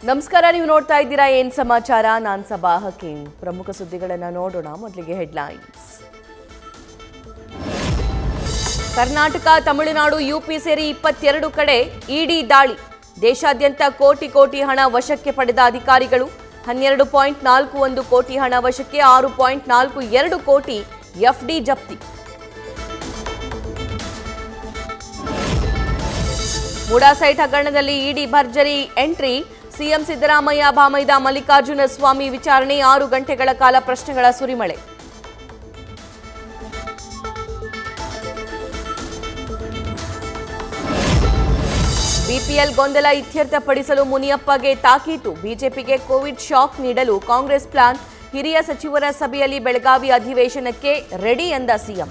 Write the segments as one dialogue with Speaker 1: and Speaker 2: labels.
Speaker 1: ನಮಸ್ಕಾರ, ನೀವು ನೋಡ್ತಾ ಇದ್ದೀರಾ ಏನ್ ಸಮಾಚಾರ. ನಾನು ಸಬಾ ಹಕೀಂ. ಪ್ರಮುಖ ಸುದ್ದಿಗಳನ್ನು ನೋಡೋಣ. ಮೊದಲಿಗೆ ಹೆಡ್ಲೈನ್ಸ್. ಕರ್ನಾಟಕ, ತಮಿಳುನಾಡು, ಯುಪಿ ಸೇರಿ 22 ಕಡೆ ಇಡಿ ದಾಳಿ. ದೇಶಾದ್ಯಂತ ಕೋಟಿ ಹಣ ವಶಕ್ಕೆ ಪಡೆದ ಅಧಿಕಾರಿಗಳು. 12.41 ಕೋಟಿ ಹಣ ವಶಕ್ಕೆ, 6.42 ಕೋಟಿ ಎಫ್ಡಿ ಜಪ್ತಿ. ಮೂಡಾ ಸೈಟ್ ಹಗರಣದಲ್ಲಿ ಇಡಿ ಭರ್ಜರಿ ಎಂಟ್ರಿ. ಸಿಎಂ ಸಿದ್ದರಾಮಯ್ಯ ಭಾಮೈದ ಮಲ್ಲಿಕಾರ್ಜುನ ಸ್ವಾಮಿ ವಿಚಾರಣೆ. 6 ಗಂಟೆಗಳ ಕಾಲ ಪ್ರಶ್ನೆಗಳ ಸುರಿಮಳೆ. ಬಿಪಿಎಲ್ ಗೊಂದಲ ಇತ್ಯರ್ಥಪಡಿಸಲು ಮುನಿಯಪ್ಪಗೆ ತಾಕೀತು. ಬಿಜೆಪಿಗೆ ಕೋವಿಡ್ ಶಾಕ್ ನೀಡಲು ಕಾಂಗ್ರೆಸ್ ಪ್ಲಾನ್. ಹಿರಿಯ ಸಚಿವರ ಸಭೆಯಲ್ಲಿ ಬೆಳಗಾವಿ ಅಧಿವೇಶನಕ್ಕೆ ರೆಡಿ ಎಂದ ಸಿಎಂ.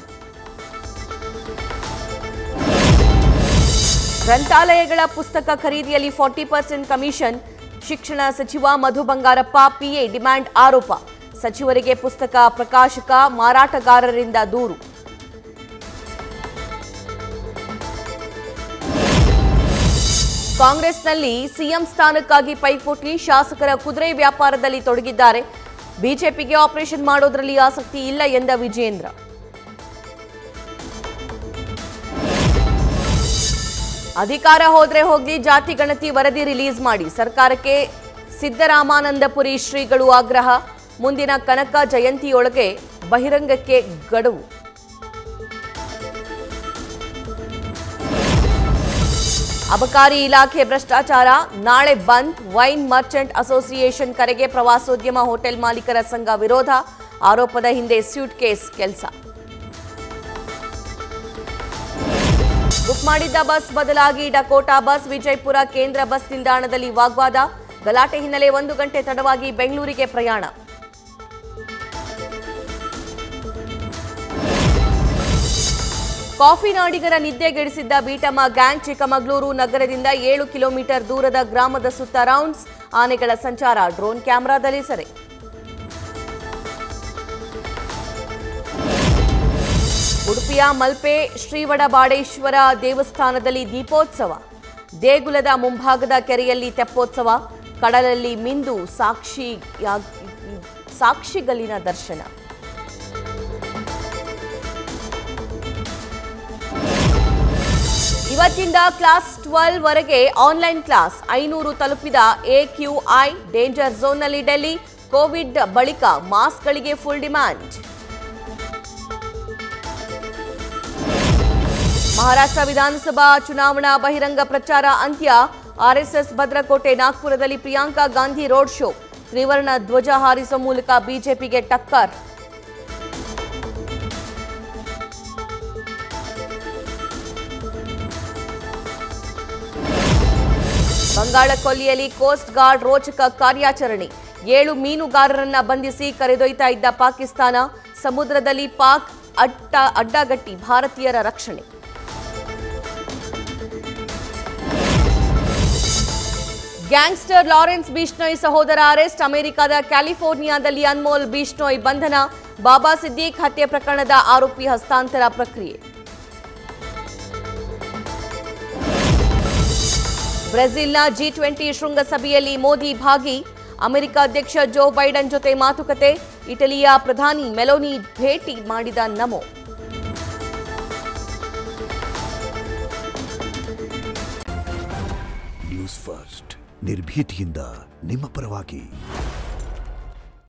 Speaker 1: ಗ್ರಂಥಾಲಯಗಳ ಪುಸ್ತಕ ಖರೀದಿಯಲ್ಲಿ 40% ಕಮಿಷನ್. ಶಿಕ್ಷಣ ಸಚಿವ ಮಧು ಬಂಗಾರಪ್ಪ ಪಿಎ ಡಿಮ್ಯಾಂಡ್ ಆರೋಪ. ಸಚಿವರಿಗೆ ಪುಸ್ತಕ ಪ್ರಕಾಶಕ, ಮಾರಾಟಗಾರರಿಂದ ದೂರು. ಕಾಂಗ್ರೆಸ್ನಲ್ಲಿ ಸಿಎಂ ಸ್ಥಾನಕ್ಕಾಗಿ ಪೈಪೋಟಿ. ಶಾಸಕರ ಕುದುರೆ ವ್ಯಾಪಾರದಲ್ಲಿ ತೊಡಗಿದ್ದಾರೆ. ಬಿಜೆಪಿಗೆ ಆಪರೇಷನ್ ಮಾಡೋದ್ರಲ್ಲಿ ಆಸಕ್ತಿ ಇಲ್ಲ ಎಂದ ವಿಜೇಂದ್ರ. ಅಧಿಕಾರ ಹೋದ್ರೆ ಹೋಗ್ಲಿ, ಜಾತಿ ಗಣತಿ ವರದಿ ರಿಲೀಸ್ ಮಾಡಿ. ಸರ್ಕಾರಕ್ಕೆ ಸಿದ್ದರಾಮಾನಂದಪುರಿ ಶ್ರೀಗಳು ಆಗ್ರಹ. ಮುಂದಿನ ಕನಕ ಜಯಂತಿಯೊಳಗೆ ಬಹಿರಂಗಕ್ಕೆ ಗಡುವು. ಅಬಕಾರಿ ಇಲಾಖೆ ಭ್ರಷ್ಟಾಚಾರ. ನಾಳೆ ಬಂದ್. ವೈನ್ ಮರ್ಚೆಂಟ್ ಅಸೋಸಿಯೇಷನ್ ಕರೆಗೆ ಪ್ರವಾಸೋದ್ಯಮ ಹೋಟೆಲ್ ಮಾಲೀಕರ ಸಂಘ ವಿರೋಧ. ಆರೋಪದ ಹಿಂದೆ ಸ್ಯೂಟ್ ಕೇಸ್ ಕೆಲಸ. ಬುಕ್ ಮಾಡಿದ್ದ ಬಸ್ ಬದಲಾಗಿ ಡಕೋಟಾ ಬಸ್. ವಿಜಯಪುರ ಕೇಂದ್ರ ಬಸ್ ನಿಲ್ದಾಣದಲ್ಲಿ ವಾಗ್ವಾದ. ಗಲಾಟೆ ಹಿನ್ನೆಲೆ 1 ಗಂಟೆ ತಡವಾಗಿ ಬೆಂಗಳೂರಿಗೆ ಪ್ರಯಾಣ. ಕಾಫಿ ನಾಡಿಗರ ನಿದ್ದೆಗೆಡಿಸಿದ್ದ ಬೀಟಮ್ಮ ಗ್ಯಾಂಗ್. ಚಿಕ್ಕಮಗಳೂರು ನಗರದಿಂದ 7 ಕಿಲೋಮೀಟರ್ ದೂರದ ಗ್ರಾಮದ ಸುತ್ತ ರೌಂಡ್ಸ್. ಆನೆಗಳ ಸಂಚಾರ ಡ್ರೋನ್ ಕ್ಯಾಮೆರಾದಲ್ಲಿ ಸೆರೆ. ಉಡುಪಿಯ ಮಲ್ಪೆ ಶ್ರೀವಡಬಾಡೇಶ್ವರ ದೇವಸ್ಥಾನದಲ್ಲಿ ದೀಪೋತ್ಸವ. ದೇಗುಲದ ಮುಂಭಾಗದ ಕೆರೆಯಲ್ಲಿ ತೆಪ್ಪೋತ್ಸವ. ಕಡಲಲ್ಲಿ ಮಿಂದು ಸಾಕ್ಷಿಗಲ್ಲಿನ ದರ್ಶನ. ಇವತ್ತಿಂದ ಕ್ಲಾಸ್ 12 ವರೆಗೆ ಆನ್ಲೈನ್ ಕ್ಲಾಸ್. 500 ತಲುಪಿದ ಎಕ್ಯೂಐ. ಡೇಂಜರ್ ಝೋನ್ನಲ್ಲಿ ಡೆಲ್ಲಿ. ಕೋವಿಡ್ ಬಳಿಕ ಮಾಸ್ಕ್ಗಳಿಗೆ ಫುಲ್ ಡಿಮ್ಯಾಂಡ್. ಮಹಾರಾಷ್ಟ್ರ ವಿಧಾನಸಭಾ ಚುನಾವಣಾ ಬಹಿರಂಗ ಪ್ರಚಾರ ಅಂತ್ಯ. ಆರ್ಎಸ್ಎಸ್ ಭದ್ರಕೋಟೆ. ನಾಗ್ಪುರದಲ್ಲಿ ಪ್ರಿಯಾಂಕಾ ಗಾಂಧಿ ರೋಡ್ ಶೋ. ತ್ರಿವರ್ಣ ಧ್ವಜ ಹಾರಿಸುವ ಮೂಲಕ ಬಿಜೆಪಿಗೆ ಟಕ್ಕರ್. ಬಂಗಾಳ ಕೊಲ್ಲಿಯಲ್ಲಿ ಕೋಸ್ಟ್ ಗಾರ್ಡ್ ರೋಚಕ ಕಾರ್ಯಾಚರಣೆ. 7 ಮೀನುಗಾರರನ್ನ ಬಂಧಿಸಿ ಕರೆದೊಯ್ತಾ ಇದ್ದ ಪಾಕಿಸ್ತಾನ. ಸಮುದ್ರದಲ್ಲಿ ಪಾಕ್ ಅಡ್ಡಗಟ್ಟಿ ಭಾರತೀಯರ ರಕ್ಷಣೆ. ಗ್ಯಾಂಗ್ಸ್ಟರ್ ಲಾರೆನ್ಸ್ ಬಿಷ್ಣೋಯ್ ಸಹೋದರ ಅರೆಸ್ಟ್. ಅಮೆರಿಕದ ಕ್ಯಾಲಿಫೋರ್ನಿಯಾದಲ್ಲಿ ಅನ್ಮೋಲ್ ಬಿಷ್ಣೋಯ್ ಬಂಧನ. ಬಾಬಾ ಸಿದ್ದೀಕ್ ಹತ್ಯೆ ಪ್ರಕರಣದ ಆರೋಪಿ ಹಸ್ತಾಂತರ ಪ್ರಕ್ರಿಯೆ. ಬ್ರೆಜಿಲ್ನ G20 ಶೃಂಗಸಭೆಯಲ್ಲಿ ಮೋದಿ ಭಾಗಿ. ಅಮೆರಿಕ ಅಧ್ಯಕ್ಷ ಜೋ ಬೈಡನ್ ಜೊತೆ ಮಾತುಕತೆ. ಇಟಲಿಯ ಪ್ರಧಾನಿ ಮೆಲೋನಿ ಭೇಟಿ ಮಾಡಿದ ನಮೋ.
Speaker 2: ನ್ಯೂಸ್ ಫಸ್ಟ್, ನಿರ್ಭೀತಿಯಿಂದ ನಿಮ್ಮ ಪರವಾಗಿ.